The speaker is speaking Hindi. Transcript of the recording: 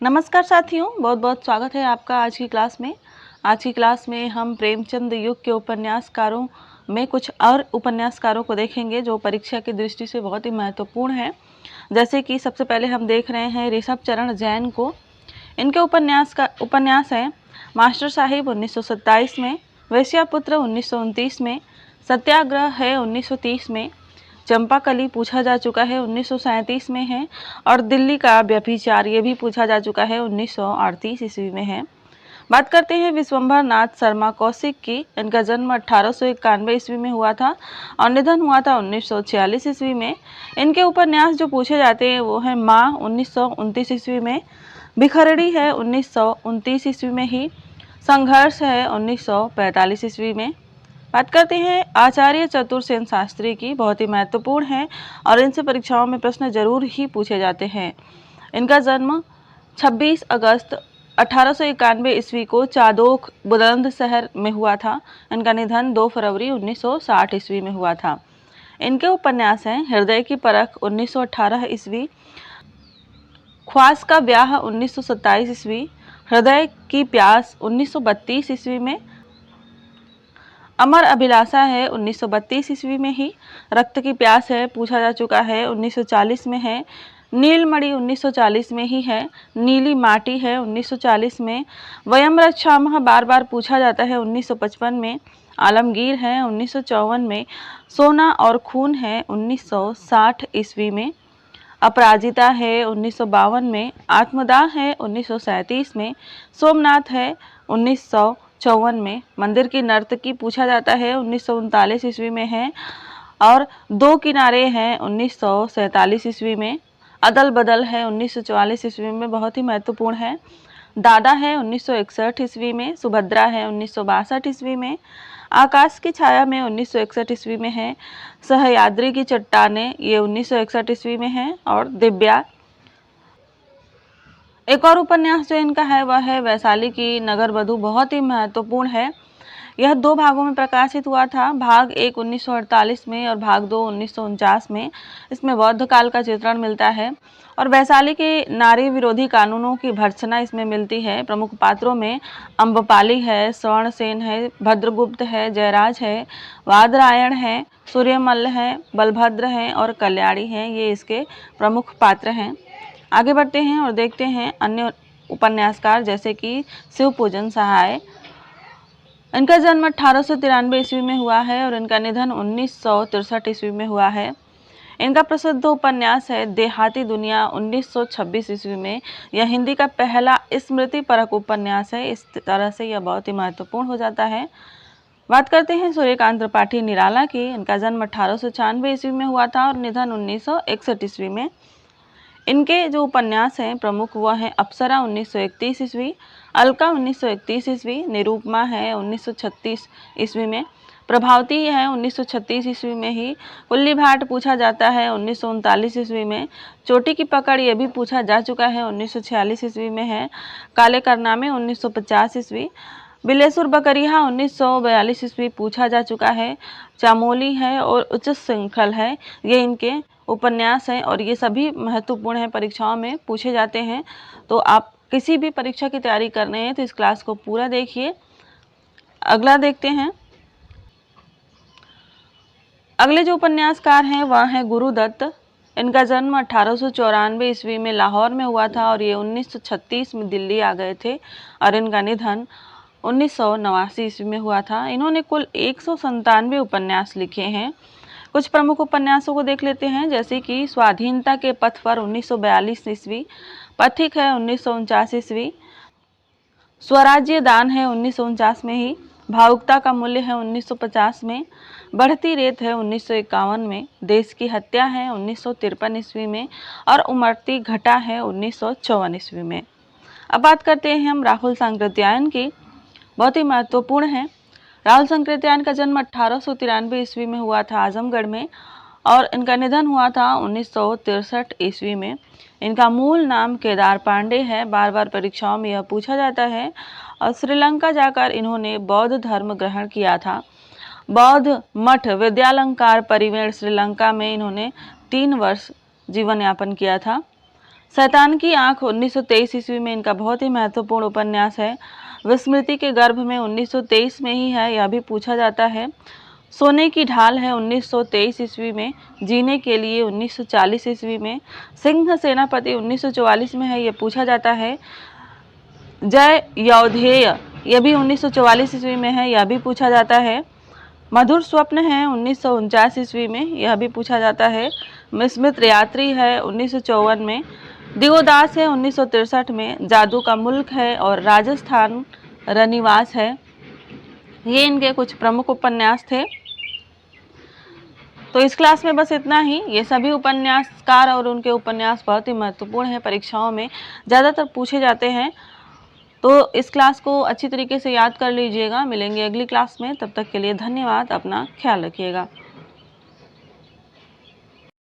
नमस्कार साथियों, बहुत बहुत स्वागत है आपका आज की क्लास में। आज की क्लास में हम प्रेमचंद युग के उपन्यासकारों में कुछ और उपन्यासकारों को देखेंगे जो परीक्षा की दृष्टि से बहुत ही महत्वपूर्ण है। जैसे कि सबसे पहले हम देख रहे हैं ऋषभ चरण जैन को। इनके उपन्यास है मास्टर साहिब 1927 में, वेश्यापुत्र 1929 में, सत्याग्रह है 1930 में, चंपाकली पूछा जा चुका है 1937 में है, और दिल्ली का व्यभिचार ये भी पूछा जा चुका है 1938 ईस्वी में है। बात करते हैं विश्वंभर नाथ शर्मा कौशिक की। इनका जन्म 1891 ईस्वी में हुआ था और निधन हुआ था 1946 ईस्वी में। इनके उपन्यास जो पूछे जाते हैं वो है माँ 1929 ईस्वी में, भिखरड़ी है 1929 ईस्वी में ही, संघर्ष है 1945 ईस्वी में। बात करते हैं आचार्य चतुरसेन शास्त्री की, बहुत ही महत्वपूर्ण है और इनसे परीक्षाओं में प्रश्न जरूर ही पूछे जाते हैं। इनका जन्म 26 अगस्त 1891 ईस्वी को चादोक बुलंदशहर में हुआ था। इनका निधन 2 फरवरी 1960 ईस्वी में हुआ था। इनके उपन्यास हैं हृदय की परख 1918 ईस्वी, ख्वास का ब्याह 1927 ईस्वी, हृदय की प्यास 1932 ईस्वी में, अमर अभिलाषा है 1932 ईस्वी में ही, रक्त की प्यास है पूछा जा चुका है 1940 में है, नीलमणि 1940 में ही है, नीली माटी है 1940 में, वयम रक्षामः बार बार पूछा जाता है 1955 में, आलमगीर है 1954 में, सोना और खून है 1960 ईस्वी में, अपराजिता है 1952 में, आत्मदाह है 1937 में, सोमनाथ है 1954 में, मंदिर की नर्तकी पूछा जाता है 1939 ईस्वी में है, और दो किनारे हैं 1947 ईस्वी में, अदल बदल है 1944 ईस्वी में, बहुत ही महत्वपूर्ण है, दादा है 1961 ईस्वी में, सुभद्रा है 1962 ईस्वी में, आकाश की छाया में 1961 ईस्वी में है, सहयाद्री की चट्टानें ये 1961 ईस्वी में है, और दिव्या। एक और उपन्यास जो इनका है वह है वैशाली की नगरवधू, बहुत ही महत्वपूर्ण है। यह 2 भागों में प्रकाशित हुआ था, भाग 1 1948 में और भाग 2 1949 में। इसमें बौद्ध काल का चित्रण मिलता है और वैशाली के नारी विरोधी कानूनों की भर्त्सना इसमें मिलती है। प्रमुख पात्रों में अम्बपाली है, स्वर्णसेन है, भद्रगुप्त है, जयराज है, वादरायण है, सूर्यमल्ल है, बलभद्र है और कल्याणी हैं, ये इसके प्रमुख पात्र हैं। आगे बढ़ते हैं और देखते हैं अन्य उपन्यासकार जैसे कि शिवपूजन सहाय। इनका जन्म 1893 ईस्वी में हुआ है और इनका निधन 1963 ईस्वी में हुआ है। इनका प्रसिद्ध उपन्यास है देहाती दुनिया 1926 ईस्वी में। यह हिंदी का पहला स्मृति परक उपन्यास है, इस तरह से यह बहुत ही महत्वपूर्ण हो जाता है। बात करते हैं सूर्यकांत त्रिपाठी निराला की। इनका जन्म 1896 ईस्वी में हुआ था और निधन 1961 ईस्वी में। इनके जो उपन्यास हैं प्रमुख वह हैं अप्सरा 1931 ईस्वी, अलका 1931 ईस्वी, निरूपमा है 1936 ईस्वी में, प्रभावती है 1936 ईस्वी में ही, कुल्ली भाट पूछा जाता है 1939 ईस्वी में, चोटी की पकड़ ये भी पूछा जा चुका है 1946 ईस्वी में है, काले करनामे 1950 ईस्वी, बिलेसुर बकरिया 1942 ईस्वी पूछा जा चुका है, चामोली है और उच्च श्रृंखल है, ये इनके उपन्यास हैं और ये सभी महत्वपूर्ण हैं, परीक्षाओं में पूछे जाते हैं। तो आप किसी भी परीक्षा की तैयारी कर रहे हैं तो इस क्लास को पूरा देखिए। अगला देखते हैं। अगले जो उपन्यासकार हैं वह हैं गुरुदत्त। इनका जन्म 1894 ईस्वी में लाहौर में हुआ था और ये 1936 में दिल्ली आ गए थे और इनका निधन 1989 ईस्वी में हुआ था। इन्होंने कुल 197 उपन्यास लिखे हैं। कुछ प्रमुख उपन्यासों को देख लेते हैं जैसे कि स्वाधीनता के पथ पर 1942 ईस्वी, पथिक है 1949 ईस्वी, स्वराज्य दान है 1949 में ही, भावुकता का मूल्य है 1950 में, बढ़ती रेत है 1951 में, देश की हत्या है 1953 ईस्वी में और उमड़ती घटा है 1954 ईस्वी में। अब बात करते हैं हम राहुल सांकृत्यायन की, बहुत ही महत्वपूर्ण है। राहुल सांकृत्यायन का जन्म 1893 ईस्वी में हुआ था आजमगढ़ में और इनका निधन हुआ था 1963 ईस्वी में। इनका मूल नाम केदार पांडे है, बार बार परीक्षाओं में यह पूछा जाता है और श्रीलंका जाकर इन्होंने बौद्ध धर्म ग्रहण किया था। बौद्ध मठ विद्यालंकार परिवेण श्रीलंका में इन्होंने 3 वर्ष जीवन यापन किया था। शैतान की आंख 1923 ईस्वी में इनका बहुत ही महत्वपूर्ण उपन्यास है। विस्मृति के गर्भ में 1923 में ही है, यह भी पूछा जाता है। सोने की ढाल है 1923 ईस्वी में। जीने के लिए 1940 ईस्वी में। सिंह सेनापति 1944 में है, यह पूछा जाता है। जय यौधेय यह भी 1944 ईस्वी में है, यह भी पूछा जाता है। मधुर स्वप्न है 1949 ईस्वी में, यह भी पूछा जाता है। मिस्मित यात्री है 1954 में। दिवोदास है 1963 में। जादू का मुल्क है और राजस्थान रनिवास है। ये इनके कुछ प्रमुख उपन्यास थे। तो इस क्लास में बस इतना ही। ये सभी उपन्यासकार और उनके उपन्यास बहुत ही महत्वपूर्ण है, परीक्षाओं में ज़्यादातर पूछे जाते हैं। तो इस क्लास को अच्छी तरीके से याद कर लीजिएगा। मिलेंगे अगली क्लास में, तब तक के लिए धन्यवाद। अपना ख्याल रखिएगा।